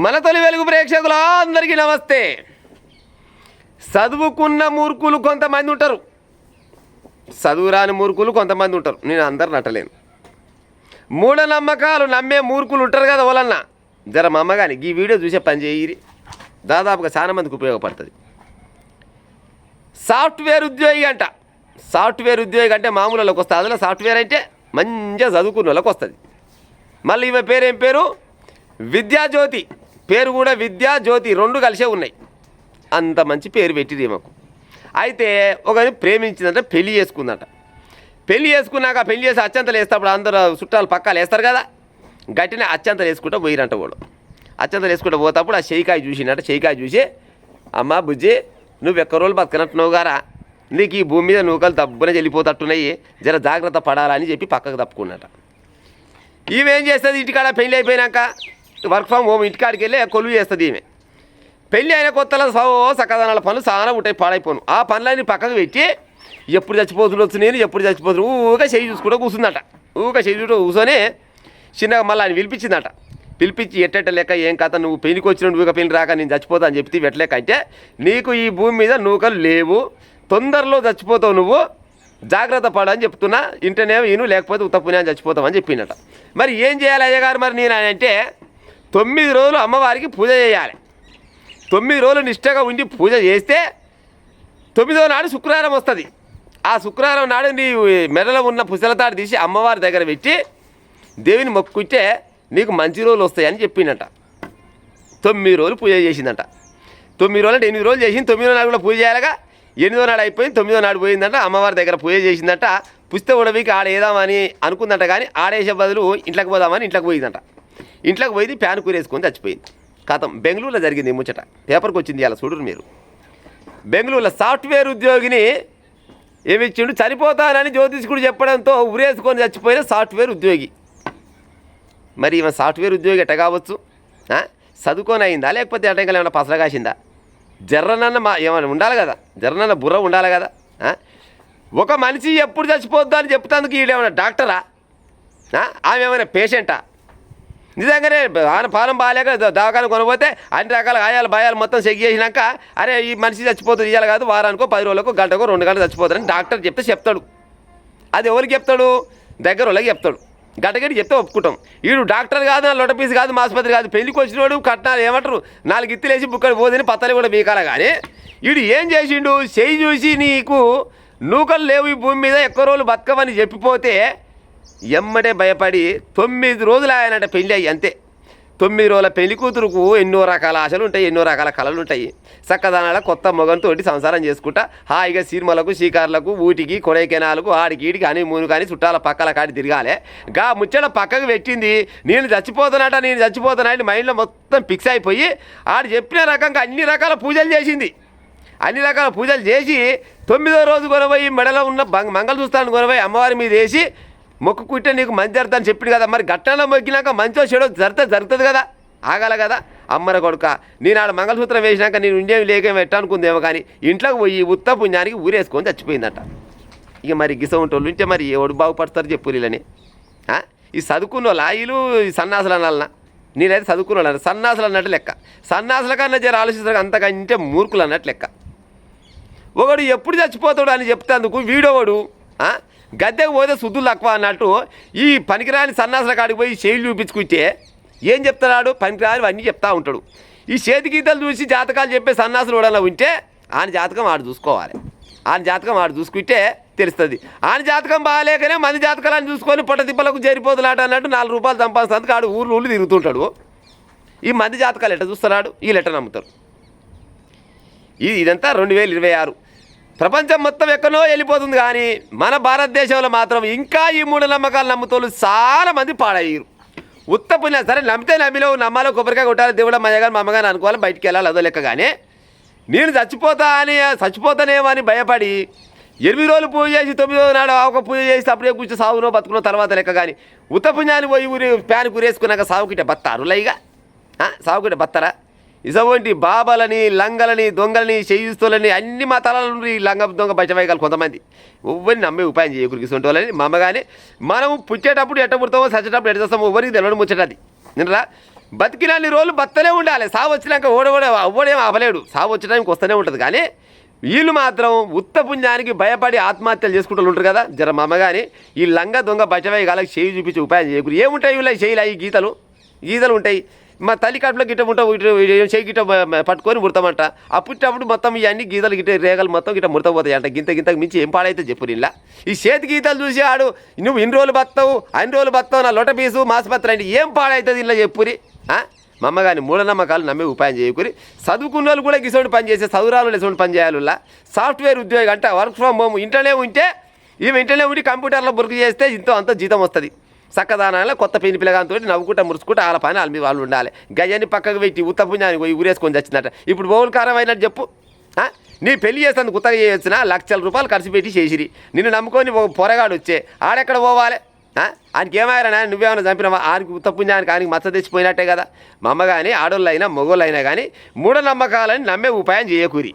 మన తొలి వెలుగు ప్రేక్షకులు అందరికీ నమస్తే. చదువుకున్న మూర్ఖులు కొంతమంది ఉంటారు, చదువురాని మూర్ఖులు కొంతమంది ఉంటారు. నేను అందరు నట్టలేను. మూఢనమ్మకాలు నమ్మే మూర్ఖులు ఉంటారు కదా. వాళ్ళన్నా జర మా అమ్మగాని ఈ వీడియో చూసే పని చేయి, దాదాపుగా చాలా మందికి ఉపయోగపడుతుంది. సాఫ్ట్వేర్ ఉద్యోగి అంట. సాఫ్ట్వేర్ ఉద్యోగి అంటే మామూలు వాళ్ళకి వస్తుంది. అందులో సాఫ్ట్వేర్ అంటే మంచిగా చదువుకున్న వాళ్ళకి వస్తుంది. మళ్ళీ ఈమె పేరు ఏం పేరు? విద్యాజ్యోతి. పేరు కూడా విద్యాజ్యోతి, రెండు కలిసే ఉన్నాయి. అంత మంచి పేరు పెట్టింది ఈమెకు. అయితే ఒకరిని ప్రేమించిందంట, పెళ్లి చేసుకుందంట. పెళ్లి చేసుకున్నాక పెళ్లి చేసి అత్యంతలు వేసేటప్పుడు అందరూ చుట్టాలు పక్కాలు వేస్తారు కదా, గట్టిన అత్యంతలు వేసుకుంటూ పోయిరంట. కూడా అత్యంతలు వేసుకుంటూ పోతప్పుడు ఆ షేకాయ చూసినట్ట. షేకాయ చూసి, అమ్మ బుజ్జి నువ్వు ఎక్క రోజులు బతకనట్టున్నావు గారా, నీకు ఈ భూమి మీద నూకలు దబ్బున వెళ్ళిపోతట్టున్నాయి, జర జాగ్రత్త పడాలని చెప్పి పక్కకు తప్పుకున్నట. ఈమెం చేస్తుంది? ఇంటికాడ పెళ్ళి అయిపోయినాక వర్క్ ఫ్రమ్ హోమ్ ఇంటికాడికి వెళ్ళి కొలువు చేస్తుంది. ఈమె పెళ్ళి అయిన కొత్తలో సకదానాల పనులు చాలా ఉంటాయి, పాడైపోను. ఆ పనులన్నీ పక్కకు పెట్టి ఎప్పుడు చచ్చిపోతున్నొచ్చు నేను, ఎప్పుడు చచ్చిపోతున్నా ఊగా చేయి చూసుకుంటూ కూర్చుందట. ఊగా చేయి చూసుకుంటూ కూర్చొని చిన్నగా మళ్ళీ ఆయన పిలిపించిందట. పిలిపించి ఎట్టెట్ట లెక్క ఏం కథ, నువ్వు పెళ్లికి వచ్చిన నువ్వు పెళ్లి రాక నేను చచ్చిపోతా అని చెప్తే ఎట్లెక్క అంటే, నీకు ఈ భూమి మీద నూకలు లేవు, తొందరలో చచ్చిపోతావు, నువ్వు జాగ్రత్త పడు అని చెప్తున్నా. ఇంటనే ఈను, లేకపోతే ఉత్తపునే అని చచ్చిపోతావు అని చెప్పిందట. మరి ఏం చేయాలి అయ్యగారు? మరి నేను అంటే 9 రోజులు అమ్మవారికి పూజ చేయాలి. 9 రోజులు నిష్టగా ఉండి పూజ చేస్తే 9వ నాడు శుక్రవారం వస్తుంది. ఆ శుక్రవారం నాడు నీ మెడలో ఉన్న పుసలతాడు తీసి అమ్మవారి దగ్గర పెట్టి దేవిని మొక్కుంటే నీకు మంచి రోజులు వస్తాయని చెప్పిందట. 9 రోజులు పూజ చేసిందట. 9 రోజులు అంటే 8 రోజులు చేసింది. 9వ నాడు కూడా పూజ చేయాలిగా. 8వ నాడు అయిపోయింది, 9వ నాడు పోయిందంట. అమ్మవారి దగ్గర పూజ చేసిందట. పుస్తక ఉడవికి ఆడేద్దామని అనుకుందంట, కానీ ఆడేసే బదులు ఇంట్లోకి పోదామని ఇంట్లోకి పోయిందంట. ఇంట్లోకి పోయి ప్యాన్ కూరేసుకొని చచ్చిపోయింది. కథం. బెంగళూరులో జరిగింది ఈ ముచ్చట. పేపర్కి వచ్చింది అలా చూడరు మీరు. బెంగళూరులో సాఫ్ట్వేర్ ఉద్యోగిని ఏమిచ్చిండు, చనిపోతానని జ్యోతిష్కుడు చెప్పడంతో ఉరేసుకొని చచ్చిపోయిన సాఫ్ట్వేర్ ఉద్యోగి. మరి ఈమె సాఫ్ట్వేర్ ఉద్యోగి ఎట్ట కావచ్చు? చదువుకొని అయిందా, లేకపోతే ఎట్టగా ఏమైనా పసర కాసిందా? జర్రనన్న ఏమైనా ఉండాలి కదా, జర్రనన్న బుర్ర ఉండాలి కదా. ఒక మనిషి ఎప్పుడు చచ్చిపోద్దా అని చెప్తాందుకు ఈడేమైనా డాక్టరా? ఆమె ఏమైనా పేషెంటా? నిజంగానే పానం బాగాలేక దవాఖాన కొనపోతే అన్ని రకాల గాయాలు భయాలు మొత్తం చెక్ చేసినాక, అరే ఈ మనిషి చచ్చిపోతుంది, ఇవ్వాలి కాదు వారానికో 10 రోజులకు గంటకో 2 గంటలు చచ్చిపోతారని డాక్టర్ చెప్తాడు. అది ఎవరికి చెప్తాడు? దగ్గర వాళ్ళకి చెప్తాడు. గంటగట్టి చెప్తే ఒప్పుకుంటాం. వీడు డాక్టర్ కాదు, లొటపీస్ కాదు, ఆసుపత్రి కాదు, పెళ్లికి వచ్చినోడు కట్నాలు ఏమంటారు 4 ఇత్తులేసి బుక్కడు పోదని పత్తలు కూడా బీకాల. కానీ వీడు ఏం చేసిండు? చెయ్యి చూసి నీకు నూకలు లేవు ఈ భూమి మీద, ఎక్కువ రోజులు బతకమని చెప్పిపోతే ఎమ్మడే భయపడి 9 రోజులు ఆయనంట పెళ్ళి అయ్యి. అంతే. 9 రోజుల పెళ్లి కూతురుకు ఎన్నో రకాల ఆశలు ఉంటాయి, ఎన్నో రకాల కళలు ఉంటాయి. చక్కదనాల కొత్త మొగంతో సంసారం చేసుకుంటా హాయిగా సినిమాలకు, షికార్లకు, ఊటికి, కొడైకెనాలకు, ఆడికి ఈడికి అని మూను కానీ చుట్టాల పక్కల కాడి తిరగాలి. గా ముచ్చట పక్కకు పెట్టింది. నేను చచ్చిపోతానని మైండ్లో మొత్తం ఫిక్స్ అయిపోయి ఆడు చెప్పిన రకంగా అన్ని రకాల పూజలు చేసింది. అన్ని రకాల పూజలు చేసి 9వ రోజు కొనబోయి మెడలో ఉన్న మంగళసూత్రాన్ని కొనబోయి అమ్మవారి మీద వేసి మొక్కుకుంటే నీకు మంచి జరుగుతుందని చెప్పింది కదా. మరి గట్టంలో మొక్కినాక మంచో చెడో జరుగుతుంది కదా, ఆగాల కదా. అమ్మర కొడుక, నేను ఆడ మంగళసూత్రం వేసినాక నేను ఇండియా లేకేమో ఎట్టనుకుందేమో, కానీ ఇంట్లోకి పోయి ఉత్త పుణ్యానికి ఊరేసుకొని చచ్చిపోయిందట. ఇక మరి గిస ఉంటోళ్ళు ఉంటే మరి ఎవడు బాగుపడతారు చెప్పు వీళ్ళని? ఈ చదువుకున్న వాళ్ళు వీళ్ళు సన్నాసులు అనాలన్నా? నేనైతే చదువుకున్న వాళ్ళు సన్నాసులు అన్నట్టు లెక్క. సన్నాసుల కన్నా జర ఆలోచిస్తారు, అంతకంటే మూర్ఖులు అన్నట్టు లెక్క. ఒకడు ఎప్పుడు చచ్చిపోతాడు అని చెప్తాందుకు వీడోవాడు గద్దెకు పోతే శుద్ధులు తక్కువ అన్నట్టు ఈ పనికిరాని సన్నాసుల కాడికి పోయి చేయిలు చూపించుకుంటే ఏం చెప్తున్నాడు? పనికిరాని అన్నీ చెప్తా ఉంటాడు. ఈ చేతి గీతలు చూసి జాతకాలు చెప్పే సన్నాసులు కూడా ఉంటే ఆయన జాతకం ఆడు చూసుకోవాలి. ఆయన జాతకం ఆడు చూసుకుంటే తెలుస్తుంది. ఆయన జాతకం బాగాలేకనే మంది జాతకాలను చూసుకొని పొట్ట తిప్పలకు జరిపోతులాట అన్నట్టు 4 రూపాయలు సంపాదించేందుకు ఆడు ఊళ్ళు తిరుగుతుంటాడు. ఈ మంది జాతకాలు ఎట్ట చూస్తున్నాడు, వీళ్ళు ఎట్ట నమ్ముతారు? ఇదంతా 2026. ప్రపంచం మొత్తం ఎక్కడో వెళ్ళిపోతుంది, కానీ మన భారతదేశంలో మాత్రం ఇంకా ఈ మూఢనమ్మకాలు నమ్ముతోళ్ళు చాలా మంది పాడయ్యారు. ఉత్తపుణ్య సరే నమ్మితే నమ్మిలో నమ్మాలో కొబ్బరికాయ కొట్టాలి, దేవుడు మయ్యగాని మా అమ్మగాని అనుకోవాలి, బయటికి వెళ్ళాలి, అదో లెక్క. కానీ నేను చచ్చిపోతానేమో అని భయపడి 8 రోజులు పూజ చేసి 9వ నాడు ఒక పూజ చేసి అప్పుడే కూర్చొని సాగునో బతుకునో తర్వాత లెక్క. కానీ ఉత్తపుణ్యాన్ని పోయి ప్యాన్ కూరేసుకున్నాక సాగుకిటే బత్తారు లైగా సాగుకిటే బత్తరా? ఇసవంటి బాబాలని, లంగలని, దొంగలని, చేయిస్తులని అన్ని మతాల నుండి లంగ దొంగ బయటవేయగలరు కొంతమంది. ఎవరిని నమ్మే ఉపాయం చేయకూరికి సొంటి మా అమ్మ. కానీ మనం పుట్టేటప్పుడు ఎట్ట పుడతామో, చచ్చేటప్పుడు ఎట్ట చేస్తామో ఎవరికి తెలియడం ముచ్చటది. నిన్నరా బతికినన్ని రోజులు బతనే ఉండాలి. సావు వచ్చినాక ఓడేం అవ్వలేడు. సావు వచ్చడానికి వస్తూనే ఉంటుంది. కానీ వీళ్ళు మాత్రం ఉత్త పుణ్యానికి భయపడి ఆత్మహత్యలు చేసుకుంటూ ఉంటారు కదా. జర మా అమ్మ కానీ ఈ లంగ దొంగ బచ్చవేయి గాలకు చేయి చూపించి ఉపాయం చేయకూడదు. ఏముంటాయి వీళ్ళ చేయిలా ఈ గీతలు ఉంటాయి. మా తల్లి కడుపులో గిట్ట ఉంటావు, చేయి గిట్ట పట్టుకొని ముడతామంట. అప్పుడప్పుడు మొత్తం ఇవన్నీ గీతలు గిట్ట రేగలు మొత్తం గిట్ట ముడతపోతాయి అంట. గింతకు మించి ఏం పాడైతే చెప్పు ఇలా. ఈ చేతి గీతలు చూసి ఆడు నువ్వు ఇన్ని రోజులు బతావు నా లొట పీసు మాసుపత్రి అంటే ఏం పాడవుతుంది ఇలా చెప్పురి. మా అమ్మ కానీ మూఢనమ్మకాలు నమ్మే ఉపాయం చేయకూరి. చదువుకున్న వాళ్ళు కూడా గిసోటి పని చేసే చదువురాలు లేసోటి పని చేయాలి. సాఫ్ట్వేర్ ఉద్యోగం అంటే వర్క్ ఫ్రమ్ హోమ్ ఇంట్లోనే ఉంటే ఇంట్లోనే ఉండి కంప్యూటర్లో బుర్క్ చేస్తే అంత జీతం వస్తుంది. చక్కదానాల కొత్త పెళ్లి పిల్లగాంతో నవ్వుకుంటా మురుచుకుంటా వాళ్ళ పని వాళ్ళ మీద వాళ్ళు ఉండాలి. గయ్యాన్ని పక్కకు పెట్టి ఉత్తపుణ్యానికి పోయి ఊరేసుకొని వచ్చినట్ట. ఇప్పుడు బోల్కారం అయినట్టు చెప్పు. నీ పెళ్లి చేసేందుకు కొత్తగా చేయొచ్చిన ₹1,00,000 ఖర్చు పెట్టి చేసిరి. నిన్ను నమ్ముకొని పొరగాడు వచ్చే ఆడెక్కడ పోవాలి? ఆయనకి ఏమైనా నువ్వేమైనా చంపినావా? ఆయనకి ఉత్తపుణ్యానికి ఆయనకి మచ్చ తెచ్చిపోయినట్టే కదా. మా అమ్మ కానీ ఆడోళ్ళు అయినా మొగోళ్ళు అయినా కానీ మూఢనమ్మకాలని నమ్మే ఉపాయం చేయకూరి.